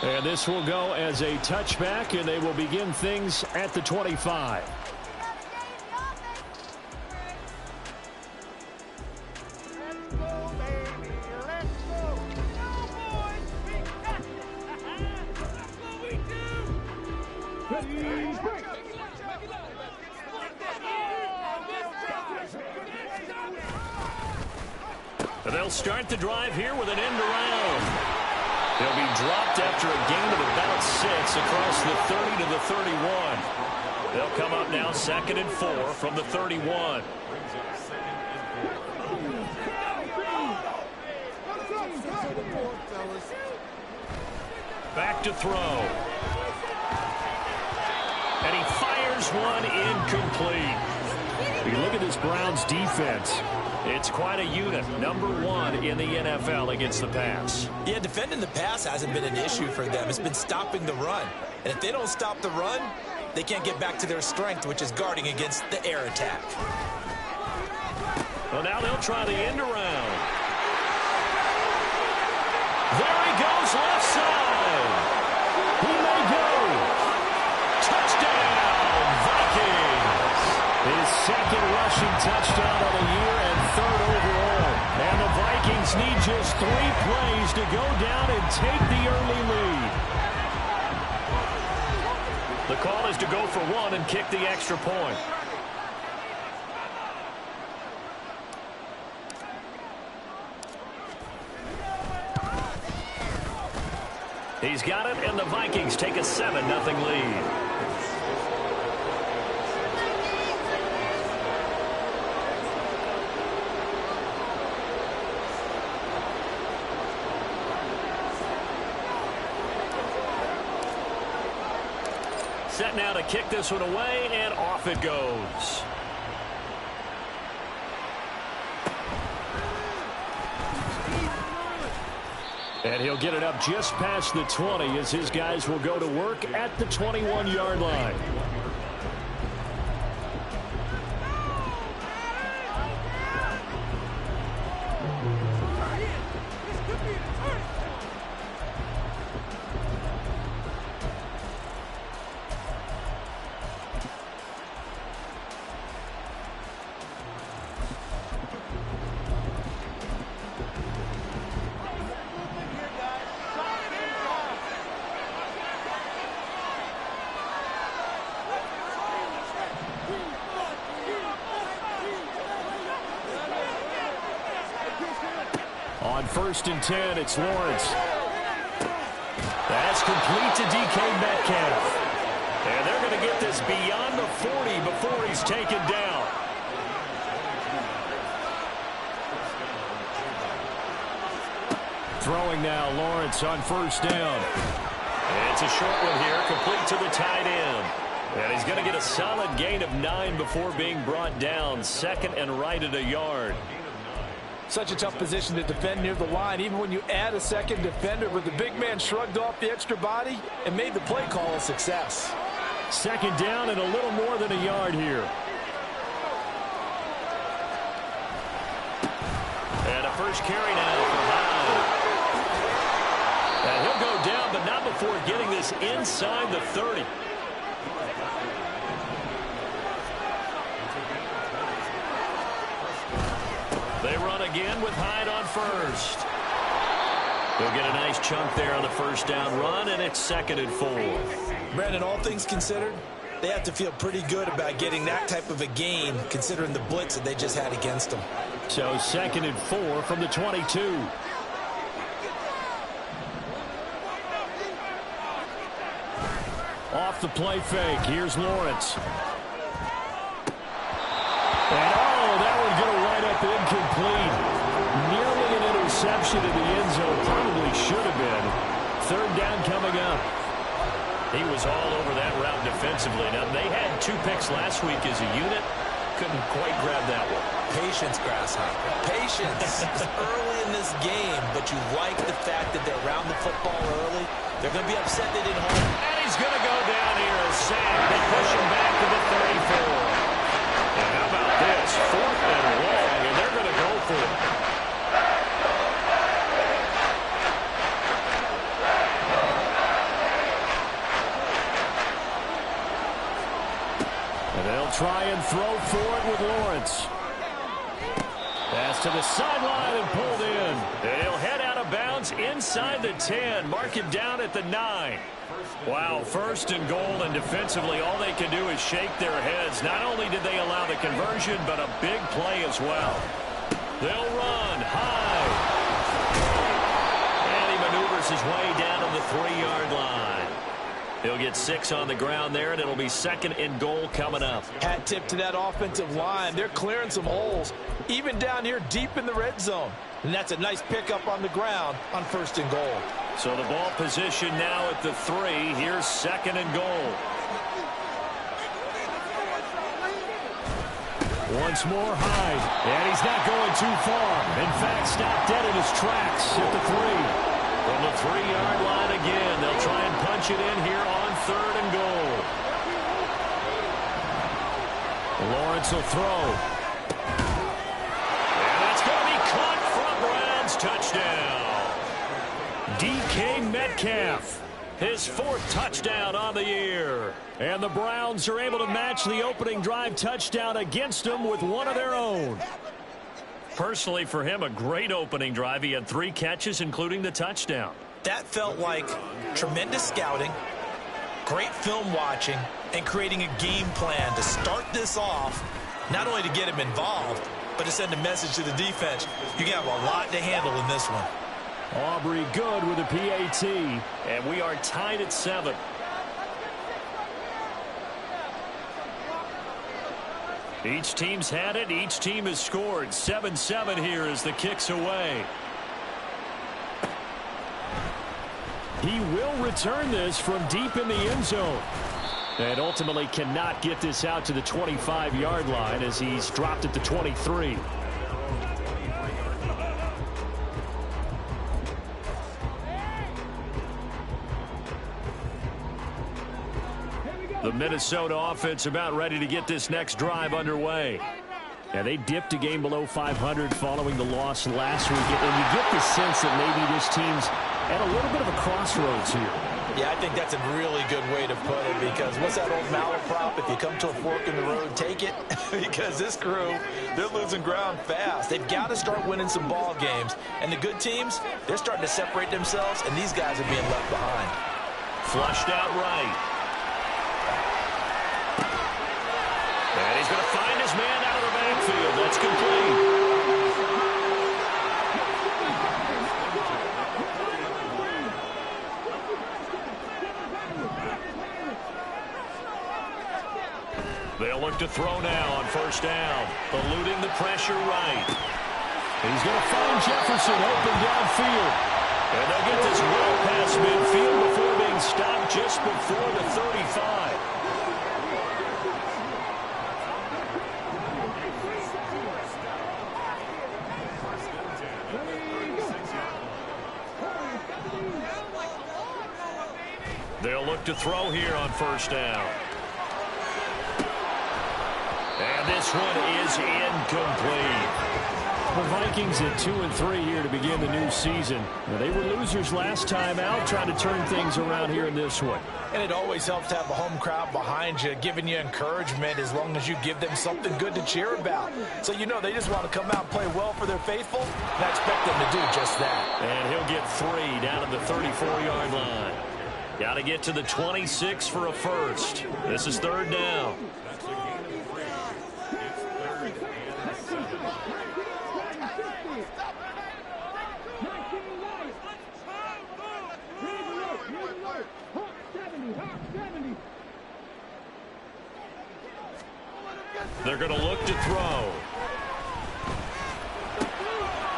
And this will go as a touchback, and they will begin things at the 25. They'll start the drive here with an end around. He'll be dropped after a gain of about 6 across the 30 to the 31. They'll come up now 2nd and 4 from the 31. Back to throw. And he fires one incomplete. You look at this Browns defense. It's quite a unit. Number 1 in the NFL against the pass. Yeah, defending the pass hasn't been an issue for them. It's been stopping the run. And if they don't stop the run, they can't get back to their strength, which is guarding against the air attack. Well, now they'll try the end around. There he goes, left side. He may go. Touchdown, Vikings. His 2nd rushing touchdown of the year and 3rd overall. And the Vikings need just 3 plays to go down and take the early lead. The call is to go for 1 and kick the extra point. He's got it, and the Vikings take a 7-0 lead. Set now to kick this one away, and off it goes. And he'll get it up just past the 20 as his guys will go to work at the 21-yard line. On 1st and 10, it's Lawrence. That's complete to DK Metcalf. And they're going to get this beyond the 40 before he's taken down. Throwing now, Lawrence on 1st down. It's a short one here, complete to the tight end. And he's going to get a solid gain of 9 before being brought down. 2nd and right at a yard. Such a tough position to defend near the line, even when you add a 2nd defender, but the big man shrugged off the extra body and made the play call a success. 2nd down and a little more than a yard here. And a first carry now for Hyde. And he'll go down, but not before getting this inside the 30. They run again with Hyde on 1st. They'll get a nice chunk there on the 1st down run, and it's 2nd and 4. Brandon, all things considered, they have to feel pretty good about getting that type of a gain, considering the blitz that they just had against them. So 2nd and 4 from the 22. Off the play fake. Here's Lawrence. And that one's going to wind up incomplete. Nearly an interception in the end zone. Probably should have been. 3rd down coming up. He was all over that route defensively. Now, they had 2 picks last week as a unit. Couldn't quite grab that one. Patience, Grasshopper. Patience. It's early in this game, but you like the fact that they're around the football early. They're going to be upset they didn't hold him. And he's going to go down here. A sack. They push him back to the 34. And how about this? 4th and long, and they're going to go for it. They'll try and throw for it with Lawrence. Pass to the sideline and pulled in. And he'll head out of bounds inside the 10. Mark him down at the 9. Wow, first and goal, and defensively all they can do is shake their heads. Not only did they allow the conversion, but a big play as well. They'll run high. And he maneuvers his way down to the 3-yard line. He'll get 6 on the ground there, and it'll be 2nd and goal coming up. Hat tip to that offensive line. They're clearing some holes, even down here deep in the red zone. And that's a nice pickup on the ground on 1st and goal. So the ball position now at the 3. Here's 2nd and goal. Once more Hyde, and he's not going too far. In fact, stopped dead in his tracks at the 3. From the 3-yard line again, they'll try and punch it in here on 3rd and goal. Lawrence will throw. And that's going to be caught from Browns. Touchdown. DK Metcalf, his 4th touchdown on the year. And the Browns are able to match the opening drive touchdown against them with one of their own. Personally, for him, a great opening drive. He had 3 catches, including the touchdown. That felt like tremendous scouting, great film watching, and creating a game plan to start this off, not only to get him involved, but to send a message to the defense. You can have a lot to handle in this one. Aubrey good with a PAT, and we are tied at 7. Each team's had it. Each team has scored. 7-7 here as the kick's away. He will return this from deep in the end zone. And ultimately cannot get this out to the 25-yard line as he's dropped at the 23. The Minnesota offense about ready to get this next drive underway. And they dipped a game below 500 following the loss last week. And you get the sense that maybe this team's at a little bit of a crossroads here. Yeah, I think that's a really good way to put it, because what's that old malaprop? If you come to a fork in the road, take it. Because this crew, they're losing ground fast. They've got to start winning some ball games. And the good teams, they're starting to separate themselves, and these guys are being left behind. Flushed out right. And he's going to find his man out of the backfield. That's complete. They'll look to throw now on 1st down. Eluding the pressure right. He's going to find Jefferson open downfield. And they'll get this well past midfield before being stopped just before the 35. They'll look to throw here on 1st down. And this one is incomplete. The Vikings at 2-3 here to begin the new season. Now, they were losers last time out, trying to turn things around here in this one. And it always helps to have a home crowd behind you, giving you encouragement as long as you give them something good to cheer about. So you know they just want to come out and play well for their faithful, and I expect them to do just that. And he'll get 3 down at the 34-yard line. Got to get to the 26 for a first. This is 3rd down. They're going to look to throw.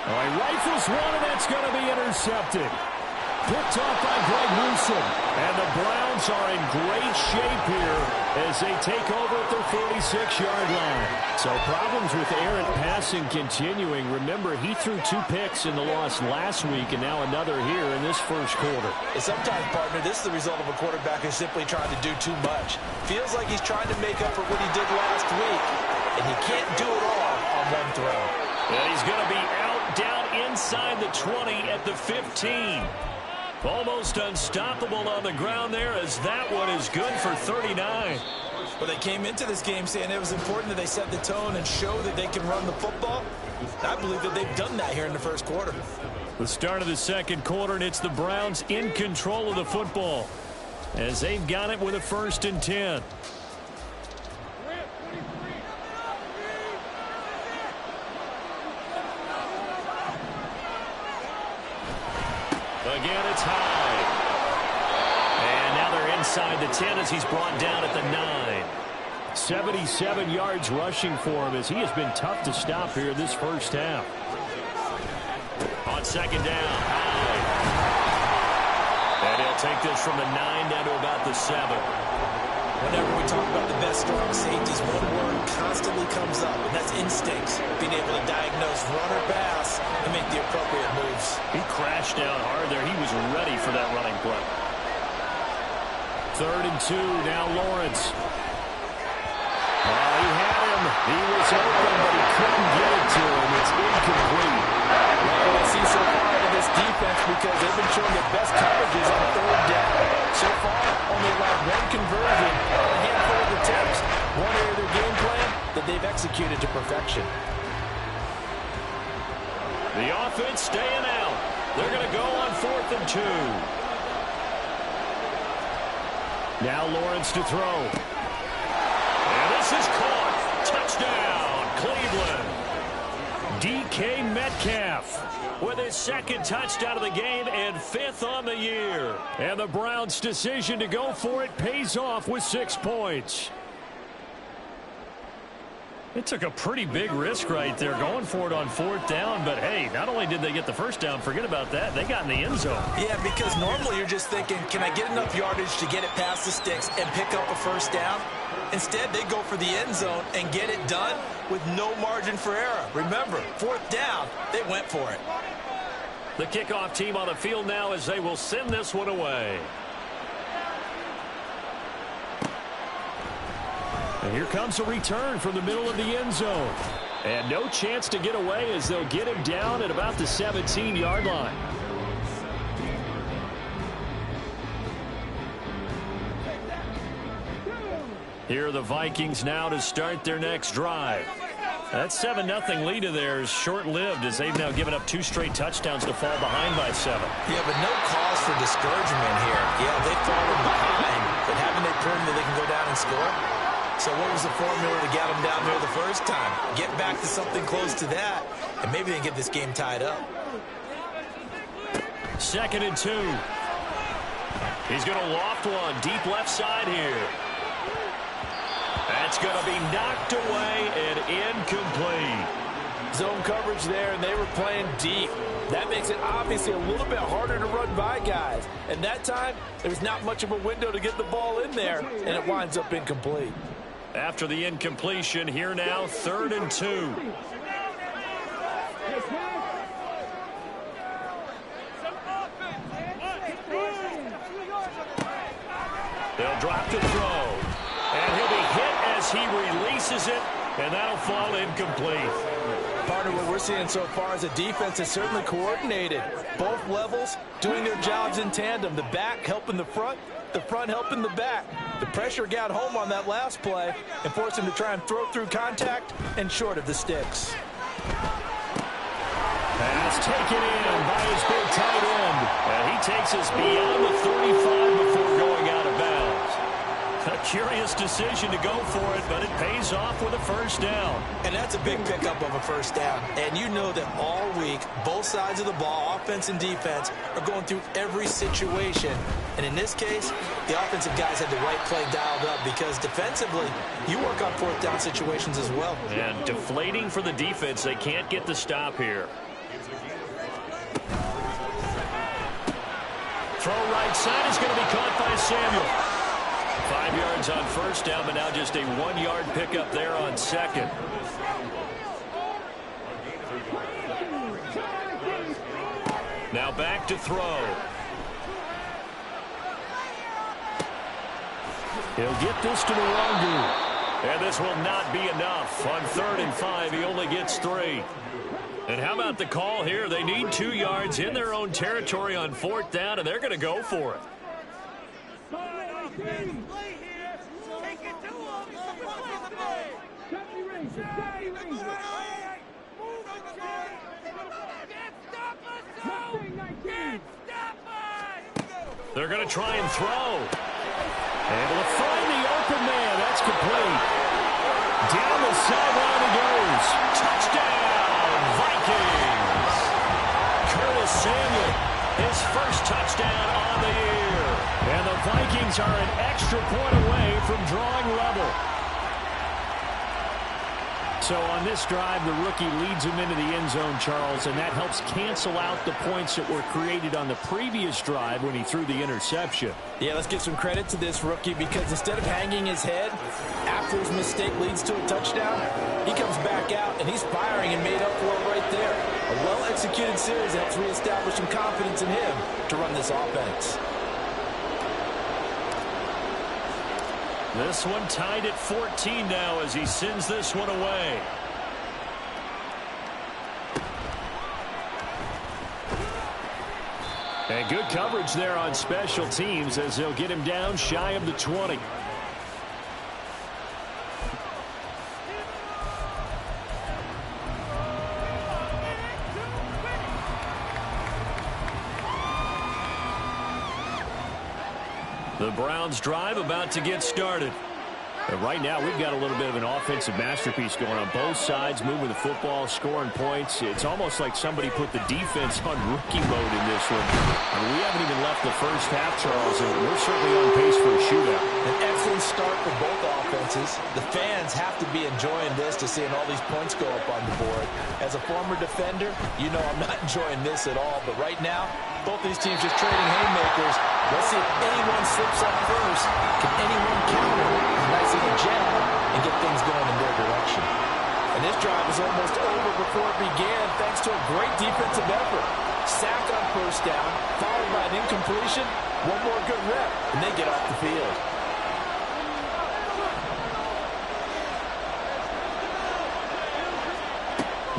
Oh, he rifles one, and that's going to be intercepted. Picked off by Greg Newsome. And the Browns are in great shape here as they take over at their 46-yard line. So problems with errant passing continuing. Remember, he threw 2 picks in the loss last week, and now another here in this first quarter. And sometimes, partner, this is the result of a quarterback who's simply trying to do too much. Feels like he's trying to make up for what he did last week, and he can't do it all on one throw. And he's going to be out down inside the 20 at the 15. Almost unstoppable on the ground there, as that one is good for 39. Well, they came into this game saying it was important that they set the tone and show that they can run the football. I believe that they've done that here in the first quarter. The start of the second quarter, and it's the Browns in control of the football as they've got it with a 1st and 10. Again, it's high. And now they're inside the 10 as he's brought down at the 9. 77 yards rushing for him as he has been tough to stop here this first half. On 2nd down, high. And he'll take this from the 9 down to about the 7. Whenever we talk about the best strong safeties, one word constantly comes up, and that's instincts. Being able to diagnose run or pass and make the appropriate moves. He crashed down hard there. He was ready for that running play. 3rd and 2, now Lawrence. He had him. He was open, but he couldn't get it to him. It's incomplete. What I see so far in this defense, because they've been showing their best coverages on 3rd down. So far, only allowed 1 conversion, a handful of attempts. One area of their game plan that they've executed to perfection. The offense staying out. They're going to go on 4th and 2. Now Lawrence to throw. And this is caught. Touchdown, Cleveland. DK Metcalf with his 2nd touchdown of the game and 5th on the year. And the Browns' decision to go for it pays off with 6 points. It took a pretty big risk right there going for it on 4th down. But, hey, not only did they get the 1st down, forget about that, they got in the end zone. Yeah, because normally you're just thinking, can I get enough yardage to get it past the sticks and pick up a 1st down? Instead, they go for the end zone and get it done with no margin for error. Remember, 4th down, they went for it. The kickoff team on the field now as they will send this one away. And here comes a return from the middle of the end zone. And no chance to get away as they'll get him down at about the 17-yard line. Here are the Vikings now to start their next drive. That 7-0 lead of theirs short-lived as they've now given up 2 straight touchdowns to fall behind by 7. Yeah, but no cause for discouragement here. Yeah, they've fallen behind, but haven't they proven that they can go down and score? So what was the formula to get them down there the first time? Get back to something close to that, and maybe they get this game tied up. 2nd and 2. He's going to loft one deep left side here. That's going to be knocked away and incomplete. Zone coverage there, and they were playing deep. That makes it obviously a little bit harder to run by guys. And that time, there was not much of a window to get the ball in there, and it winds up incomplete. After the incompletion, here now, 3rd and 2. They'll drop the throw. And he'll be hit as he releases it, and that'll fall incomplete. Partner, what we're seeing so far is a defense that's certainly coordinated. Both levels doing their jobs in tandem. The back helping the front helping the back. The pressure got home on that last play and forced him to try and throw through contact and short of the sticks. Pass taken in by his big tight end. And he takes us beyond the 35 before going out of bounds. A curious decision to go for it, but it pays off with a 1st down. And that's a big pickup of a 1st down. And you know that all week, both sides of the ball, offense and defense, are going through every situation. And in this case, the offensive guys had the right play dialed up because defensively, you work on 4th down situations as well. And deflating for the defense. They can't get the stop here. Throw right side is going to be caught by Samuel. 5 yards on 1st down, but now just a 1-yard pickup there on 2nd. Now back to throw. He'll get this to the Longu. And this will not be enough. On 3rd and 5, he only gets 3. And how about the call here? They need 2 yards in their own territory on 4th down, and they're going to go for it. They're going to try and throw. Able to find the open man. That's complete. Down the sideline he goes. Touchdown, Vikings. Curtis Samuel, his first touchdown on the year. And the Vikings are an extra point away from drawing level. So on this drive, the rookie leads him into the end zone, Charles, and that helps cancel out the points that were created on the previous drive when he threw the interception. Yeah, let's give some credit to this rookie because instead of hanging his head after his mistake leads to a touchdown, he comes back out and he's firing and made up for it right there. A well-executed series helps reestablish some confidence in him to run this offense. This one tied at 14 now as he sends this one away. And good coverage there on special teams as they'll get him down shy of the 20. The Browns drive about to get started. And right now, we've got a little bit of an offensive masterpiece going on both sides, moving the football, scoring points. It's almost like somebody put the defense on rookie mode in this one. I mean, we haven't even left the first half, Charles, and we're certainly on pace for a shootout. An excellent start for both offenses. The fans have to be enjoying this to seeing all these points go up on the board. As a former defender, you know I'm not enjoying this at all. But right now, both these teams just trading haymakers. Let's see if anyone slips up first. Can anyone counter a nice little jab and get things going in their direction? And this drive was almost over before it began thanks to a great defensive effort. Sack on first down, followed by an incompletion. One more good rep, and they get off the field.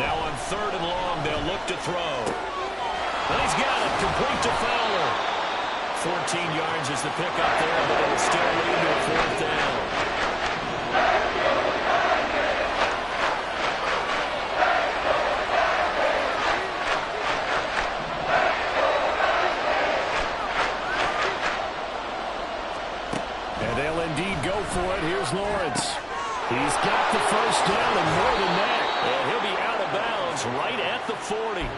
Now on 3rd and long, they'll look to throw. And he's got it, complete to Fowler. 14 yards is the pickup there, but it'll still lead to a 4th down. And they'll indeed go for it. Here's Lawrence. He's got the first down and more than that. And he'll be out of bounds right at the 40.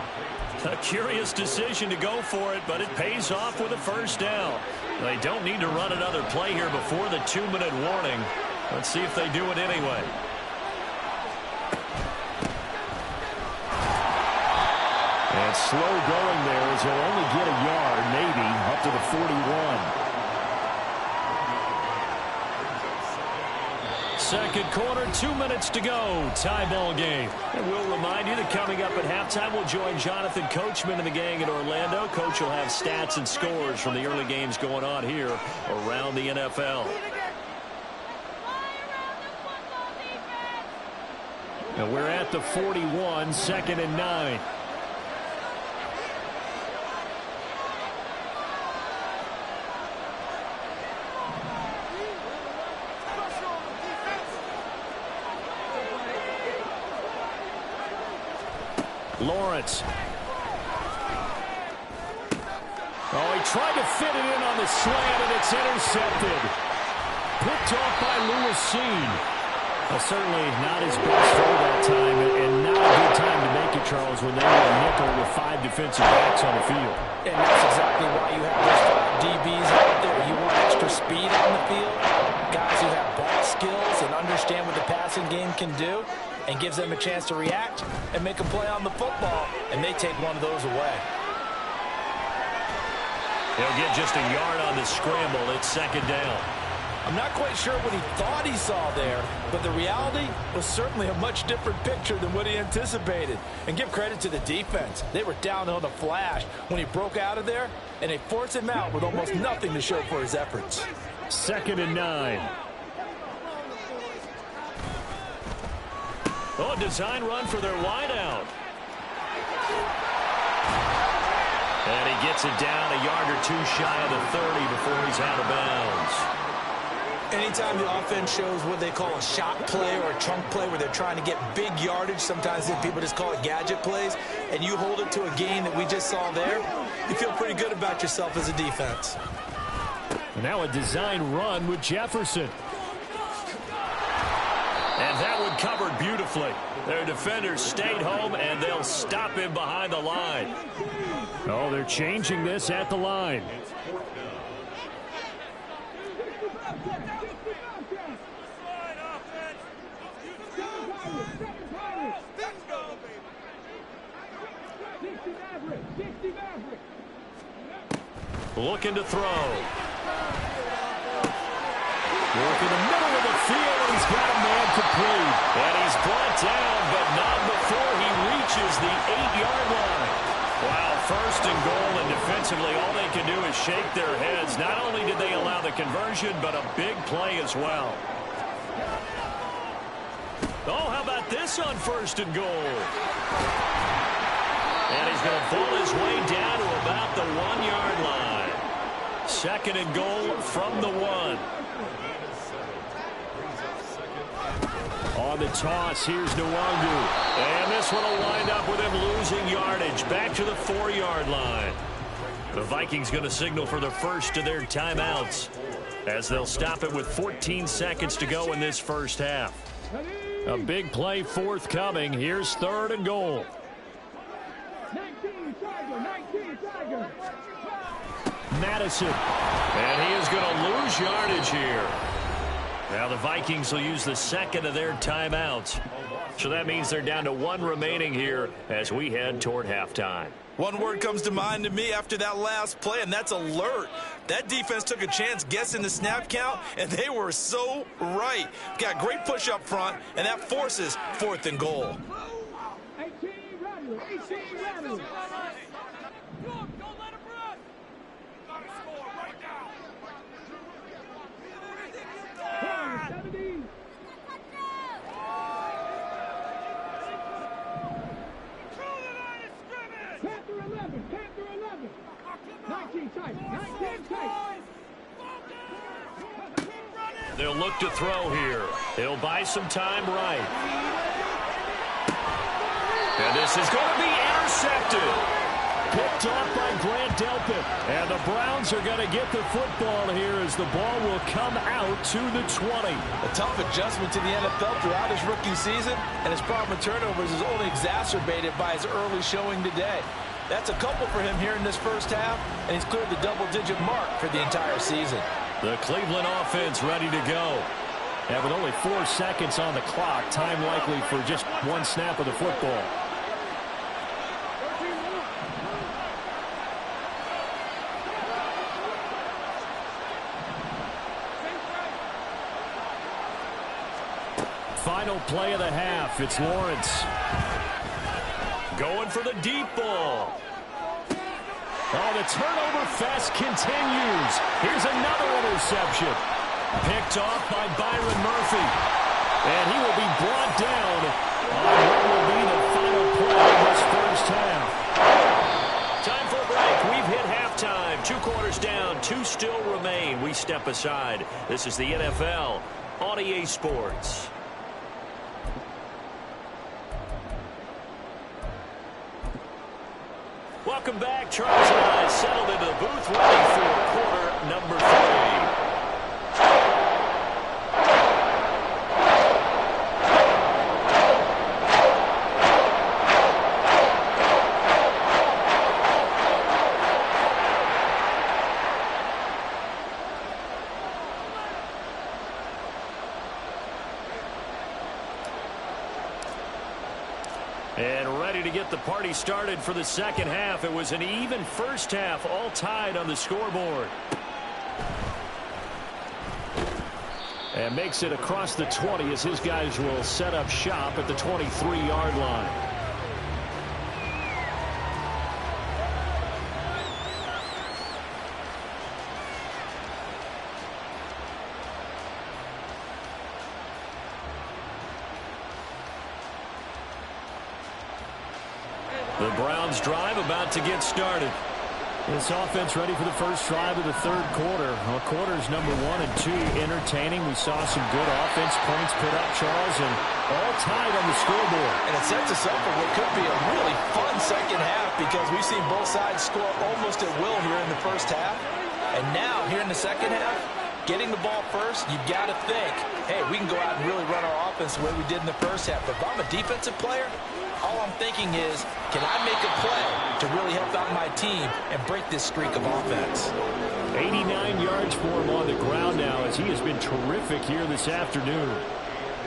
A curious decision to go for it, but it pays off with a first down. They don't need to run another play here before the 2-minute warning. Let's see if they do it anyway. And slow going there as he'll only get a yard, maybe, up to the 41. Second quarter, 2 minutes to go. Tie ball game. And we'll remind you that coming up at halftime, we'll join Jonathan Coachman and the gang in Orlando. Coach will have stats and scores from the early games going on here around the NFL. And we're at the 41, 2nd and 9. Lawrence. Oh, he tried to fit it in on the slant, and it's intercepted. Picked off by Lewis Seen. Well, certainly not his best throw that time, and not a good time to make it, Charles, when they were a nickel with 5 defensive backs on the field. And that's exactly why you have those 5 DBs out there. You want extra speed on the field, guys who have ball skills and understand what the passing game can do, and gives them a chance to react and make a play on the football, and they take one of those away. He'll get just a yard on the scramble. It's 2nd down. I'm not quite sure what he thought he saw there, but the reality was certainly a much different picture than what he anticipated. And give credit to the defense. They were down on the flash when he broke out of there, and they forced him out with almost nothing to show for his efforts. 2nd and 9. Oh, design run for their wideout. And he gets it down a yard or two shy of the 30 before he's out of bounds. Anytime the offense shows what they call a shot play or a chunk play where they're trying to get big yardage, sometimes people just call it gadget plays, and you hold it to a gain that we just saw there, you feel pretty good about yourself as a defense. And now a design run with Jefferson. And that one covered beautifully. Their defenders stayed home, and they'll stop him behind the line. Oh, they're changing this at the line. Looking to throw. Work in the middle of the field, and he's got a man complete. And he's brought down, but not before he reaches the 8-yard line. Wow, first and goal, and defensively, all they can do is shake their heads. Not only did they allow the conversion, but a big play as well. Oh, how about this on first and goal? And he's going to pull his way down to about the 1-yard line. Second and goal from the 1. On the toss, here's Nwangu. And this one will wind up with him losing yardage. Back to the 4-yard line. The Vikings going to signal for the first of their timeouts, as they'll stop it with 14 seconds to go in this first half. A big play forthcoming. Here's third and goal. Madison. And he is going to lose yardage here. Now the Vikings will use the second of their timeouts. So that means they're down to 1 remaining here as we head toward halftime. One word comes to mind to me after that last play, and that's alert. That defense took a chance guessing the snap count, and they were so right. Got great push up front, and that forces fourth and goal. 18 ready. They'll look to throw here. He'll buy some time right. And this is going to be intercepted. Picked off by Grant Delpit. And the Browns are going to get the football here as the ball will come out to the 20. A tough adjustment to the NFL throughout his rookie season, and his problem with turnovers is only exacerbated by his early showing today. That's a couple for him here in this first half, and he's cleared the double-digit mark for the entire season. The Cleveland offense ready to go. And with only 4 seconds on the clock, time likely for just 1 snap of the football. Final play of the half. It's Lawrence. Going for the deep ball. Oh, the turnover fest continues. Here's another interception. Picked off by Byron Murphy. And he will be brought down on what will be the final play of this first half. Time for a break. We've hit halftime. 2 quarters down. 2 still remain. We step aside. This is the NFL on EA Sports. Welcome back. Charles and I settled into the booth ready for quarter number 3. And ready to get the party started for the second half. It was an even first half, all tied on the scoreboard. And makes it across the 20 as his guys will set up shop at the 23-yard line. The Browns drive about to get started. This offense ready for the first drive of the third quarter. Well, quarters number 1 and 2 entertaining. We saw some good offense points put up, Charles, and all tied on the scoreboard. And it sets us up for what could be a really fun second half because we've seen both sides score almost at will here in the first half. And now, here in the second half, getting the ball first, you've got to think, hey, we can go out and really run our offense the way we did in the first half. But if I'm a defensive player, all I'm thinking is, can I make a play to really help out my team and break this streak of offense? 89 yards for him on the ground now as he has been terrific here this afternoon.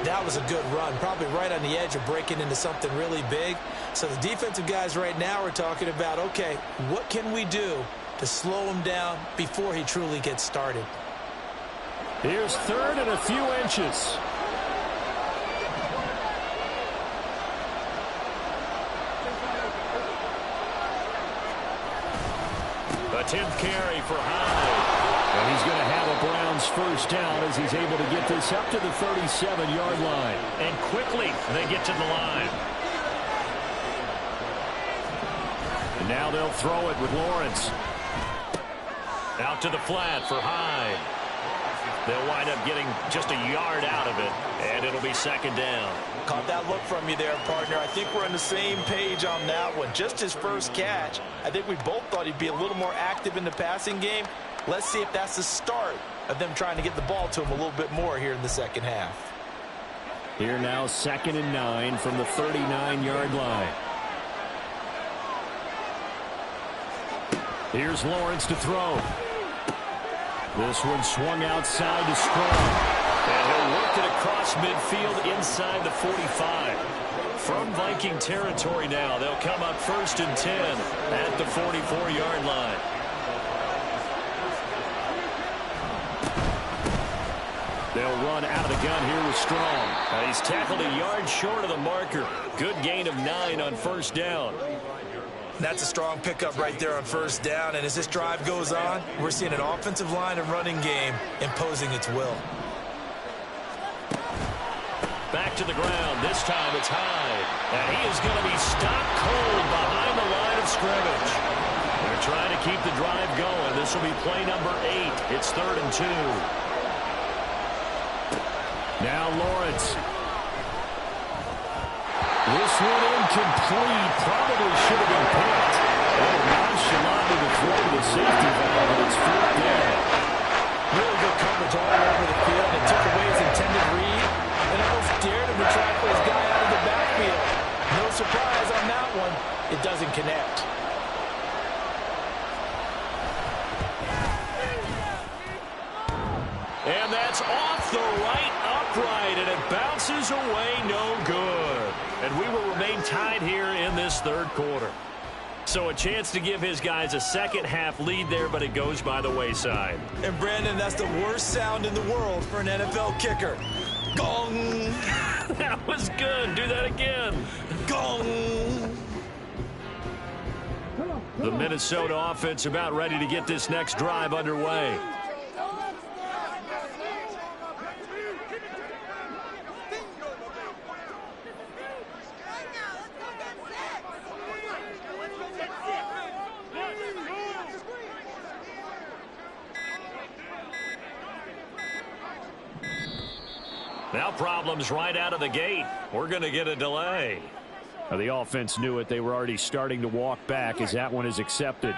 That was a good run, probably right on the edge of breaking into something really big. So the defensive guys right now are talking about, okay, what can we do to slow him down before he truly gets started? Here's third and a few inches. A 10th carry for Hyde. And he's going to have a Browns first down as he's able to get this up to the 37-yard line. And quickly they get to the line. And now they'll throw it with Lawrence. Out to the flat for Hyde. They'll wind up getting just a yard out of it, and it'll be second down. Caught that look from you there, partner. I think we're on the same page on that one. Just his first catch. I think we both thought he'd be a little more active in the passing game. Let's see if that's the start of them trying to get the ball to him a little bit more here in the second half. Here now, 2nd and 9 from the 39-yard line. Here's Lawrence to throw. This one swung outside to Strong. And he'll work it across midfield inside the 45. From Viking territory now, they'll come up 1st and 10 at the 44-yard line. They'll run out of the gun here with Strong. He's tackled a yard short of the marker. Good gain of 9 on first down. That's a strong pickup right there on first down. And as this drive goes on, we're seeing an offensive line and running game imposing its will. Back to the ground. This time it's Hyde. And he is going to be stopped cold behind the line of scrimmage. They're trying to keep the drive going. This will be play number 8. It's 3rd and 2. Now Lawrence. This one incomplete. Probably should have been picked. Nonchalant to the throw to the safety valve, but it's 4th down. Really good coverage all over the field. It took away his intended read and almost dared him to try to put his guy out of the backfield. No surprise on that one. It doesn't connect. And that's off the right upright, and it bounces away no good. And we will remain tied here in this third quarter. So a chance to give his guys a second half lead there, but it goes by the wayside. And Brandon, that's the worst sound in the world for an NFL kicker. Gong! That was good. Do that again. Gong! The Minnesota offense about ready to get this next drive underway. Now problems right out of the gate. We're going to get a delay. Now the offense knew it. They were already starting to walk back as that one is accepted.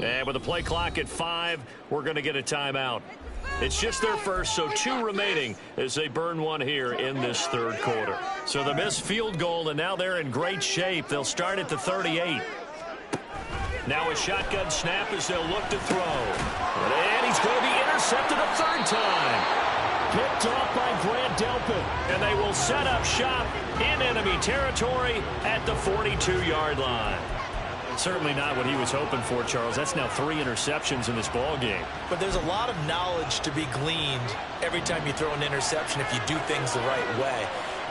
And with the play clock at 5, we're going to get a timeout. It's just their first, so 2 remaining as they burn one here in this third quarter. So the missed field goal, and now they're in great shape. They'll start at the 38. Now a shotgun snap as they'll look to throw. And he's going to be intercepted a third time. Picked off by Grant Delpit. And they will set up shop in enemy territory at the 42-yard line. Certainly not what he was hoping for, Charles. That's now 3 interceptions in this ball game. But there's a lot of knowledge to be gleaned every time you throw an interception if you do things the right way.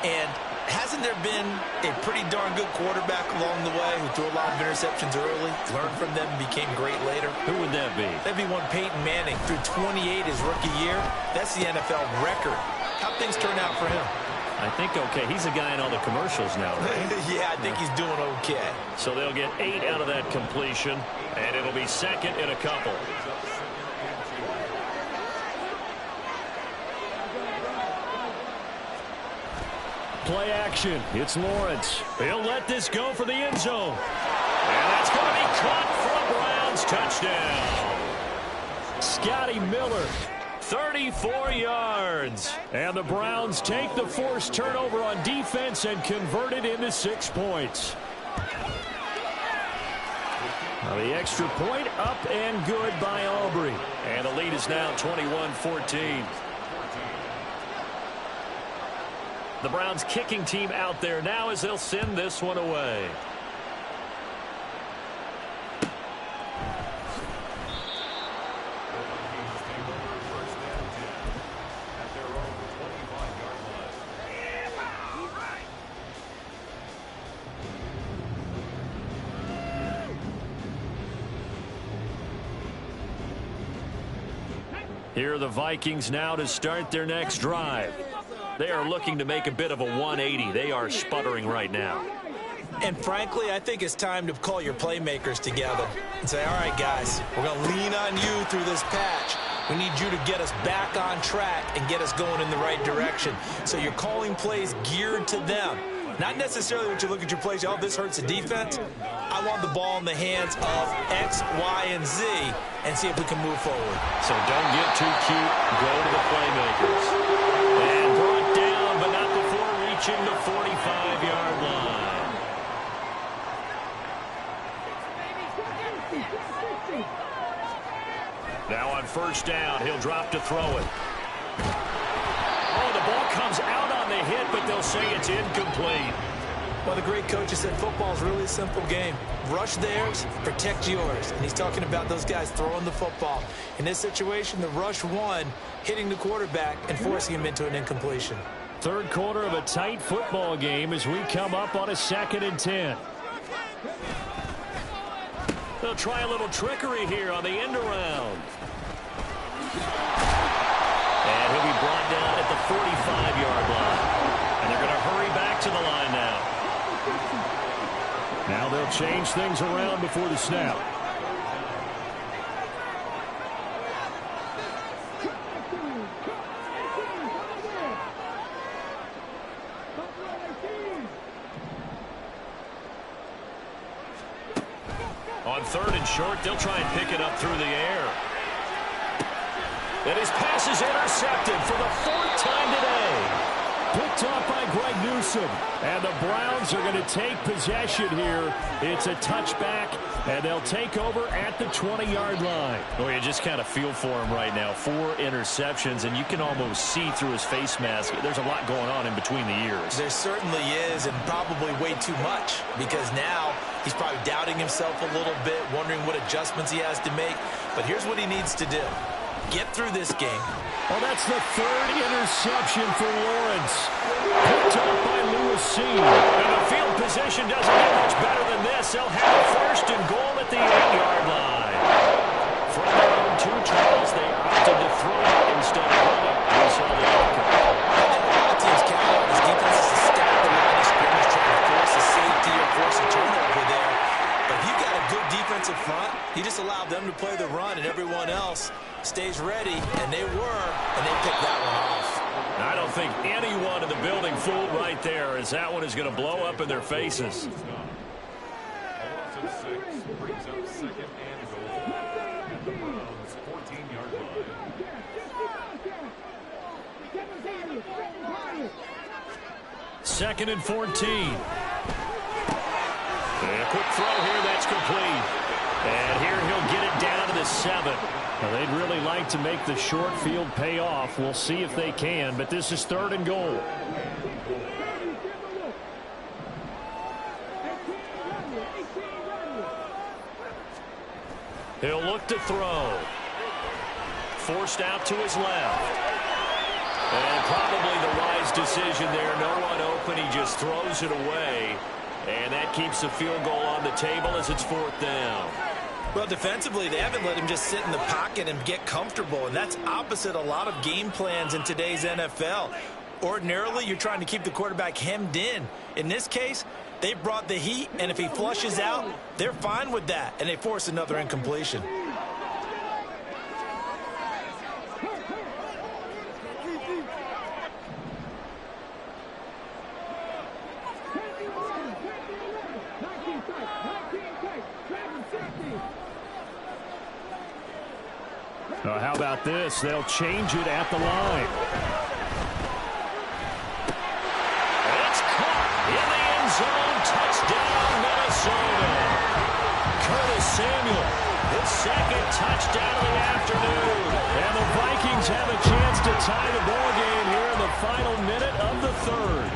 And hasn't there been a pretty darn good quarterback along the way who threw a lot of interceptions early, learned from them, and became great later? Who would that be? That'd be one Peyton Manning. Threw 28 his rookie year. That's the NFL record. How'd things turn out for him? I think okay. He's a guy in all the commercials now, right? Yeah, I think he's doing okay. So they'll get 8 out of that completion, and it'll be second and a couple. Play action. It's Lawrence. He'll let this go for the end zone. And that's going to be caught for a Browns touchdown. Scotty Miller, 34 yards. And the Browns take the forced turnover on defense and convert it into 6 points. Now the extra point up and good by Aubrey. And the lead is now 21-14. The Browns kicking team out there now as they'll send this one away. Here are the Vikings now to start their next drive. They are looking to make a bit of a 180. They are sputtering right now. And frankly, I think it's time to call your playmakers together and say, all right, guys, we're going to lean on you through this patch. We need you to get us back on track and get us going in the right direction. So you're calling plays geared to them. Not necessarily what you look at your plays, oh, this hurts the defense. I want the ball in the hands of X, Y, and Z and see if we can move forward. So don't get too cute. Go to the playmakers. And brought down, but not before reaching the 45-yard line. Now on first down, he'll drop to throw it. Oh, the ball comes out on the hit, but they'll say it's incomplete. Well, the great coach has said football is really a simple game. Rush theirs, protect yours. And he's talking about those guys throwing the football. In this situation, the rush won, hitting the quarterback and forcing him into an incompletion. Third quarter of a tight football game as we come up on a 2nd and 10. They'll try a little trickery here on the end around. And he'll be brought down at the 45-yard line. And they're going to hurry back to the line now. Now they'll change things around before the snap. On 3rd and short, they'll try and pick it up through the air. And his pass is intercepted for the 4th time today. Picked off by Greg Newsome. And the Browns are going to take possession here. It's a touchback, and they'll take over at the 20-yard line. Boy, you just kind of feel for him right now. 4 interceptions, and you can almost see through his face mask. There's a lot going on in between the ears. There certainly is, and probably way too much, because now he's probably doubting himself a little bit, wondering what adjustments he has to make. But here's what he needs to do. Get through this game. Well, that's the 3rd interception for Lawrence. Picked up by Lewis C. And the field position doesn't get much better than this. They'll have a 1st and goal at the 8-yard line. From their own 2 trials, they opted to throw it instead of running. We saw the outcome. And a lot of teams count on his defenses to stack the line of scrimmage, trying to force a safety or force a turnover there. But if you've got a good defensive front, you just allow them to play the run, and everyone else stays ready, and they were, and they picked that one off. I don't think anyone in the building fooled right there, as that one is going to blow up in their faces. Second and 14. And a quick throw here, that's complete. And here he'll get it down to the 7. Now, they'd really like to make the short field pay off. We'll see if they can, but this is 3rd and goal. He'll look to throw. Forced out to his left. And probably the wise decision there. No one open. He just throws it away. And that keeps the field goal on the table as it's 4th down. Well, defensively, they haven't let him just sit in the pocket and get comfortable, and that's opposite a lot of game plans in today's NFL. Ordinarily, you're trying to keep the quarterback hemmed in. In this case, they brought the heat, and if he flushes out, they're fine with that, and they force another incompletion. How about this? They'll change it at the line. It's caught in the end zone. Touchdown, Minnesota. Curtis Samuel, his second touchdown of the afternoon. And the Vikings have a chance to tie the ball game here in the final minute of the 3rd.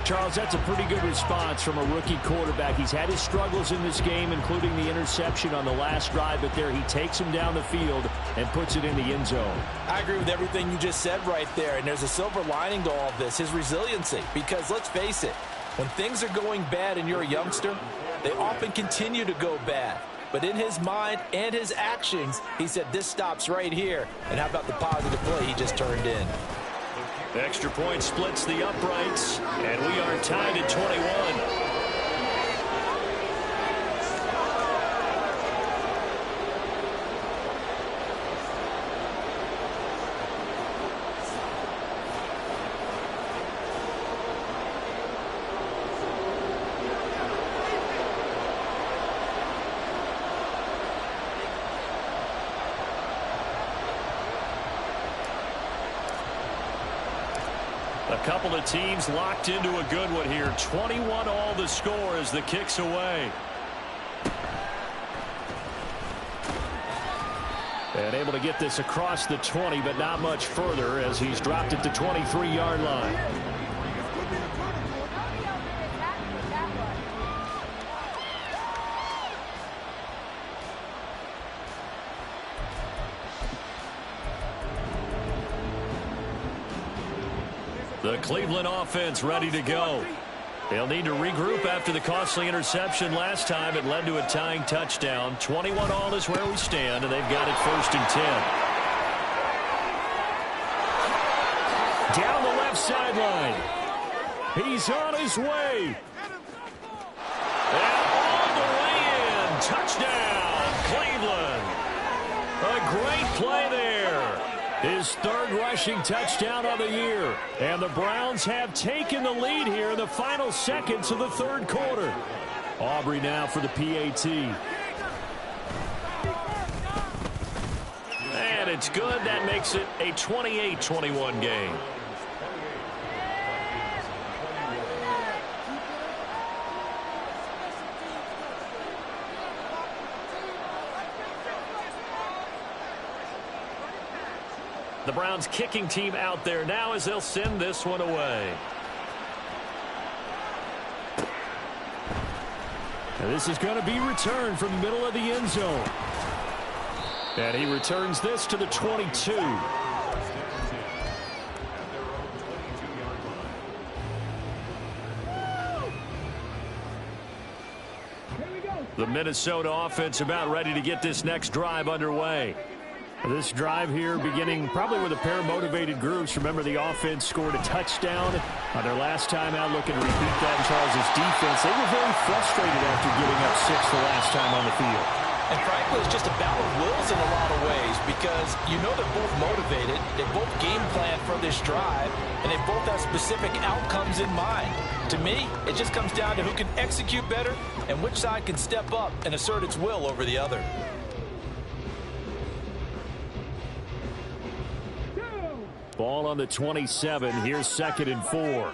Charles, that's a pretty good response from a rookie quarterback. He's had his struggles in this game, including the interception on the last drive, but there he takes him down the field and puts it in the end zone. I agree with everything you just said right there, and there's a silver lining to all of this, his resiliency. Because let's face it, when things are going bad and you're a youngster, they often continue to go bad. But in his mind and his actions, he said, this stops right here. And how about the positive play he just turned in? Extra point splits the uprights, and we are tied at 21. A couple of teams locked into a good one here. 21 all the score as the kick's away. And able to get this across the 20, but not much further as he's dropped it to 23-yard line. The Cleveland offense ready to go. They'll need to regroup after the costly interception last time. It led to a tying touchdown. 21 all is where we stand, and they've got it 1st and 10. Down the left sideline. He's on his way. And all the way in. Touchdown, Cleveland. A great play there. His 3rd rushing touchdown of the year. And the Browns have taken the lead here in the final seconds of the 3rd quarter. Aubrey now for the PAT. And it's good. That makes it a 28-21 game. The Browns kicking team out there now as they'll send this one away. And this is going to be returned from the middle of the end zone. And he returns this to the 22. The Minnesota offense about ready to get this next drive underway. This drive here beginning probably with a pair of motivated groups. Remember, the offense scored a touchdown on their last time out. Looking to repeat that in Charles's defense. They were very frustrated after giving up 6 the last time on the field. And frankly, it's just a battle of wills in a lot of ways because you know they're both motivated. They both game plan for this drive, and they both have specific outcomes in mind. To me, it just comes down to who can execute better and which side can step up and assert its will over the other. Ball on the 27. Here's 2nd and 4.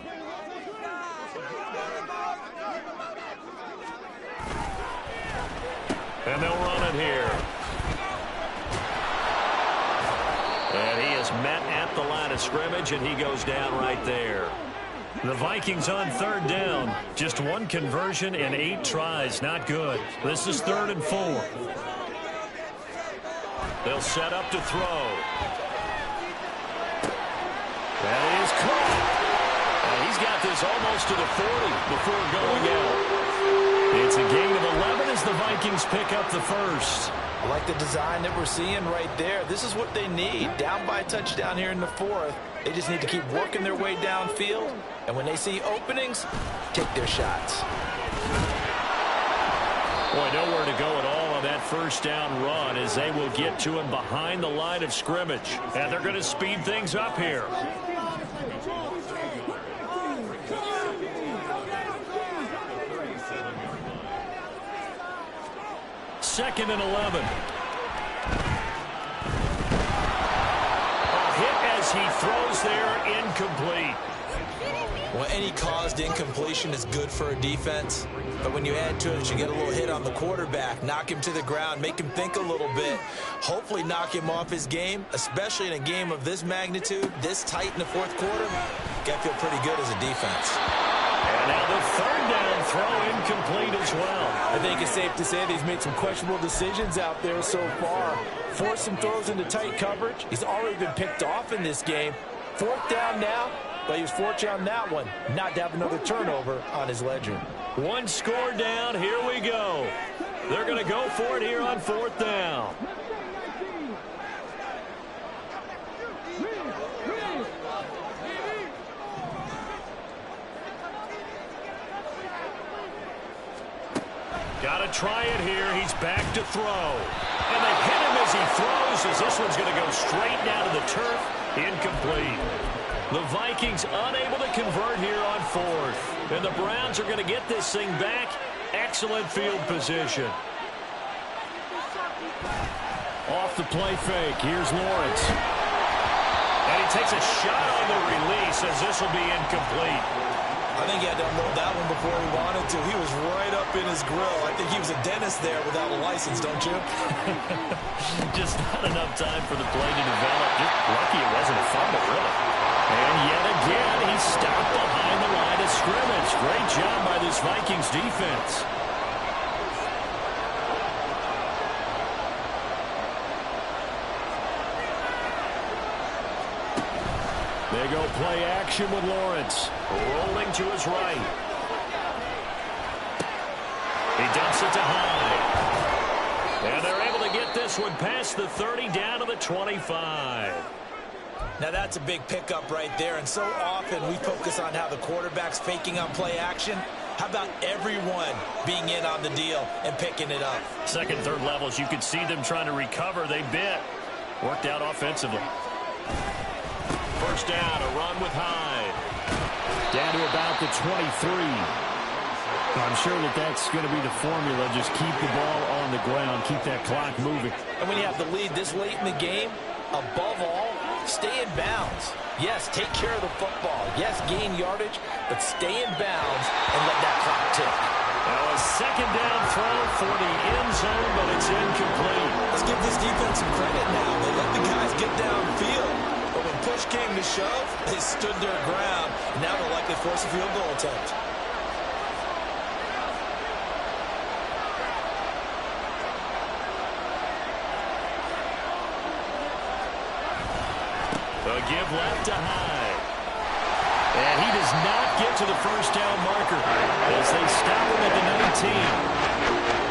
And they'll run it here. And he is met at the line of scrimmage, and he goes down right there. The Vikings on third down. Just one conversion and 8 tries. Not good. This is 3rd and 4. They'll set up to throw. That is caught. And he's got this almost to the 40 before going out. It's a gain of 11 as the Vikings pick up the first. I like the design that we're seeing right there. This is what they need. Down by a touchdown here in the 4th. They just need to keep working their way downfield. And when they see openings, take their shots. Boy, nowhere to go at all on that first down run as they will get to him behind the line of scrimmage. And they're going to speed things up here. 2nd and 11. A hit as he throws there, incomplete. Well, any caused incompletion is good for a defense. But when you add to it, you get a little hit on the quarterback, knock him to the ground, make him think a little bit, hopefully knock him off his game, especially in a game of this magnitude, this tight in the 4th quarter. Got to feel pretty good as a defense. And now the 3rd down throw incomplete as well. I think it's safe to say that he's made some questionable decisions out there so far. Forced some throws into tight coverage. He's already been picked off in this game. 4th down now, but he was fortunate on that one not to have another turnover on his ledger. 1 score down. Here we go. They're going to go for it here on 4th down. Got to try it here. He's back to throw. And they hit him as he throws, as this one's going to go straight down to the turf. Incomplete. The Vikings unable to convert here on 4th. And the Browns are going to get this thing back. Excellent field position. Off the play fake. Here's Lawrence. And he takes a shot on the release as this will be incomplete. I think he had to unload that one before he wanted to. He was right up in his grill. I think he was a dentist there without a license, don't you? Just not enough time for the play to develop. Just lucky it wasn't a fumble, really. And yet again, he's stopped behind the line of scrimmage. Great job by this Vikings defense. They go play action with Lawrence. Rolling to his right. He dumps it to Hyde. And they're able to get this one past the 30 down to the 25. Now that's a big pickup right there, and so often we focus on how the quarterback's faking on play action. How about everyone being in on the deal and picking it up? 2nd, 3rd levels, you could see them trying to recover. They bit. Worked out offensively. 1st down, a run with Hyde. Down to about the 23. I'm sure that that's going to be the formula. Just keep the ball on the ground. Keep that clock moving. And when you have the lead this late in the game, above all, stay in bounds. Yes, take care of the football. Yes, gain yardage, but stay in bounds and let that clock tick. Now a 2nd down throw for the end zone, but it's incomplete. Let's give this defense some credit now. They let the guys get downfield. But when push came to shove, they stood their ground. Now they'll likely force a field goal attempt. A give left to Hyde. And he does not get to the 1st down marker as they stop him at the 19.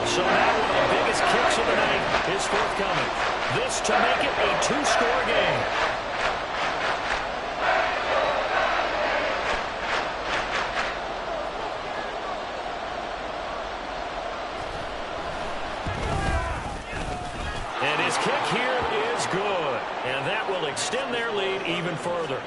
So now one of the biggest kicks of the night is forthcoming. This to make it a 2-score game. And his kick here is good. And that will extend their lead even further.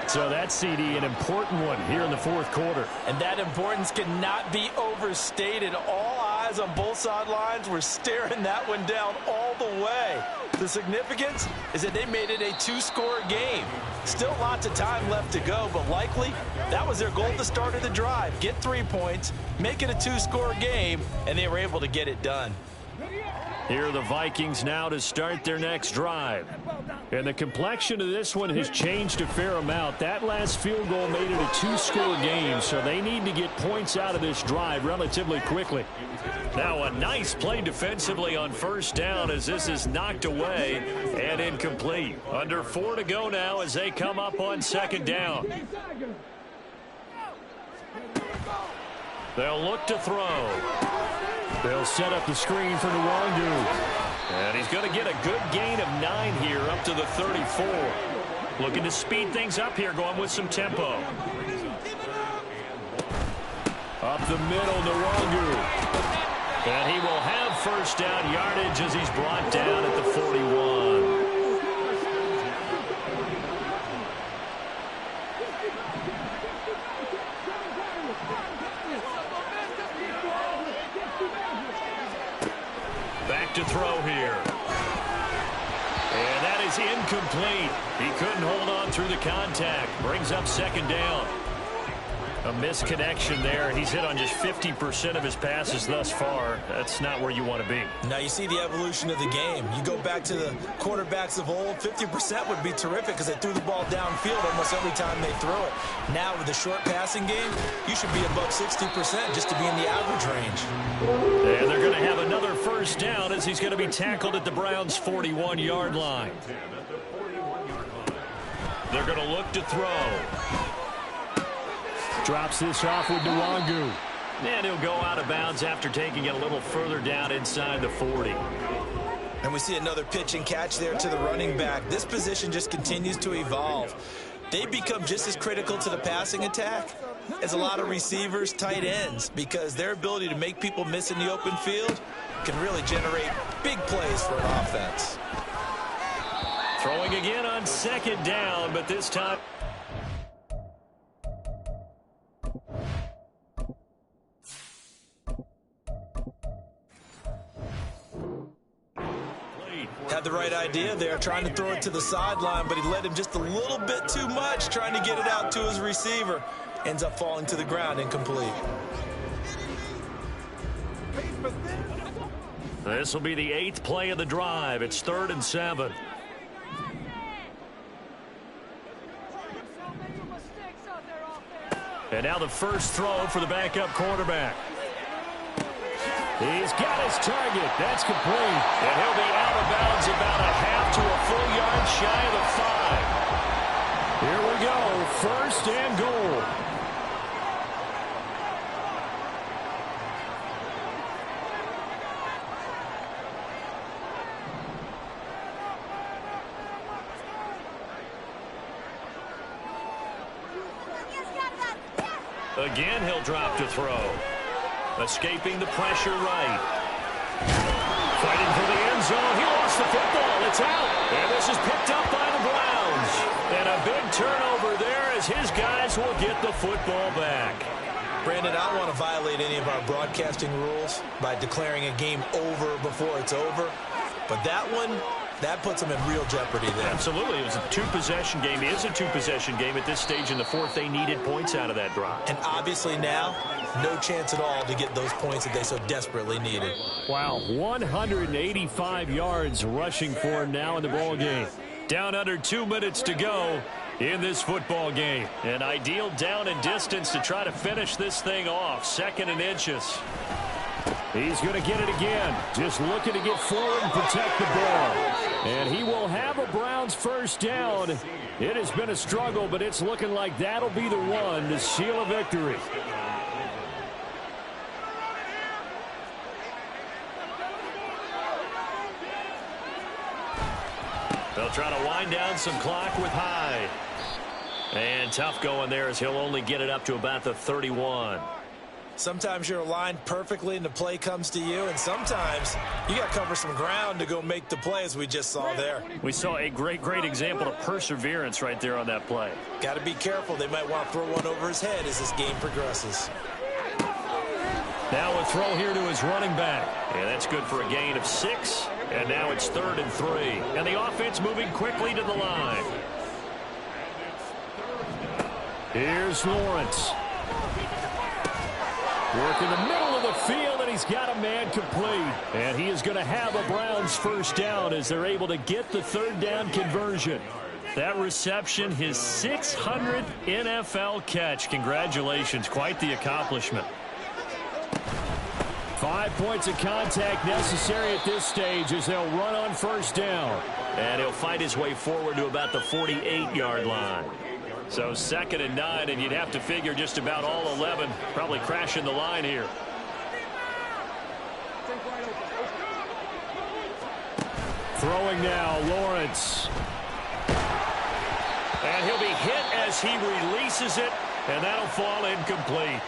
So that's, CD, an important one here in the 4th quarter. And that importance cannot be overstated. All eyes on both sidelines were staring that one down all the way. The significance is that they made it a 2-score game. Still lots of time left to go, but likely that was their goal at the start of the drive. Get 3 points, make it a 2-score game, and they were able to get it done. Here are the Vikings now to start their next drive. And the complexion of this one has changed a fair amount. That last field goal made it a two-score game, so they need to get points out of this drive relatively quickly. Now a nice play defensively on first down as this is knocked away and incomplete. Under 4 to go now as they come up on second down. They'll look to throw. They'll set up the screen for Nwangu. And he's going to get a good gain of 9 here up to the 34. Looking to speed things up here, going with some tempo. Up the middle, Nwangu. And he will have first down yardage as he's brought down at the 41. Back to throw here. And that is incomplete. He couldn't hold on through the contact. Brings up second down. A misconnection there. He's hit on just 50% of his passes thus far. That's not where you want to be. Now you see the evolution of the game. You go back to the quarterbacks of old, 50% would be terrific because they threw the ball downfield almost every time they throw it. Now with the short passing game, you should be above 60% just to be in the average range. And they're going to have another first down as he's going to be tackled at the Browns' 41-yard line. They're going to look to throw. Drops this off with Nwangu. And he'll go out of bounds after taking it a little further down inside the 40. And we see another pitch and catch there to the running back. This position just continues to evolve. They become just as critical to the passing attack as a lot of receivers, tight ends, because their ability to make people miss in the open field can really generate big plays for an offense. Throwing again on second down, but this time... Had the right idea there, trying to throw it to the sideline, but he led him just a little bit too much, trying to get it out to his receiver. Ends up falling to the ground, incomplete. This will be the 8th play of the drive. It's 3rd and 7. And now the first throw for the backup quarterback. He's got his target. That's complete. And he'll be out of bounds about a half to a full yard shy of the 5. Here we go. First and goal. Again, he'll drop to throw. Escaping the pressure right. Fighting for the end zone. He lost the football. It's out. And this is picked up by the Browns. And a big turnover there as his guys will get the football back. Brandon, I don't want to violate any of our broadcasting rules by declaring a game over before it's over. But that one, that puts them in real jeopardy there. Absolutely. It was a two-possession game. It is a two-possession game at this stage in the 4th. They needed points out of that drive. And obviously now, no chance at all to get those points that they so desperately needed. Wow, 185 yards rushing for him now in the ball game. Down under 2 minutes to go in this football game. An ideal down and distance to try to finish this thing off. 2nd and inches. He's going to get it again. Just looking to get forward and protect the ball. And he will have a Browns first down. It has been a struggle, but it's looking like that'll be the one to seal a victory. They'll try to wind down some clock with Hyde. And tough going there as he'll only get it up to about the 31. Sometimes you're aligned perfectly and the play comes to you, and sometimes you got to cover some ground to go make the play, as we just saw there. We saw a great example of perseverance right there on that play. Got to be careful. They might want to throw one over his head as this game progresses. Now a throw here to his running back. And that's good for a gain of 6. And now it's 3rd and 3. And the offense moving quickly to the line. Here's Lawrence. Work in the middle of the field, and he's got a man complete. And he is going to have a Browns first down as they're able to get the third down conversion. That reception, his 600th NFL catch. Congratulations. Quite the accomplishment. 5 points of contact necessary at this stage as they'll run on first down. And he'll fight his way forward to about the 48-yard line. So 2nd and 9, and you'd have to figure just about all 11 probably crashing the line here. Throwing now, Lawrence. And he'll be hit as he releases it, and that'll fall incomplete.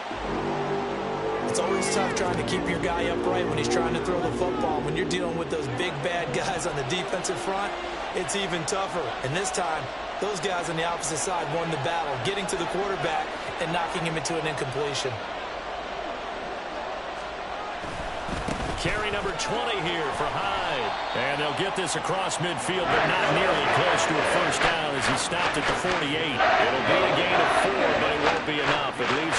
It's always tough trying to keep your guy upright when he's trying to throw the football. When you're dealing with those big, bad guys on the defensive front, it's even tougher. And this time, those guys on the opposite side won the battle, getting to the quarterback and knocking him into an incompletion. Carry number 20 here for Hyde. And they'll get this across midfield, but not nearly close to a first down as he stopped at the 48. It'll be a gain of 4, but it won't be enough. It leaves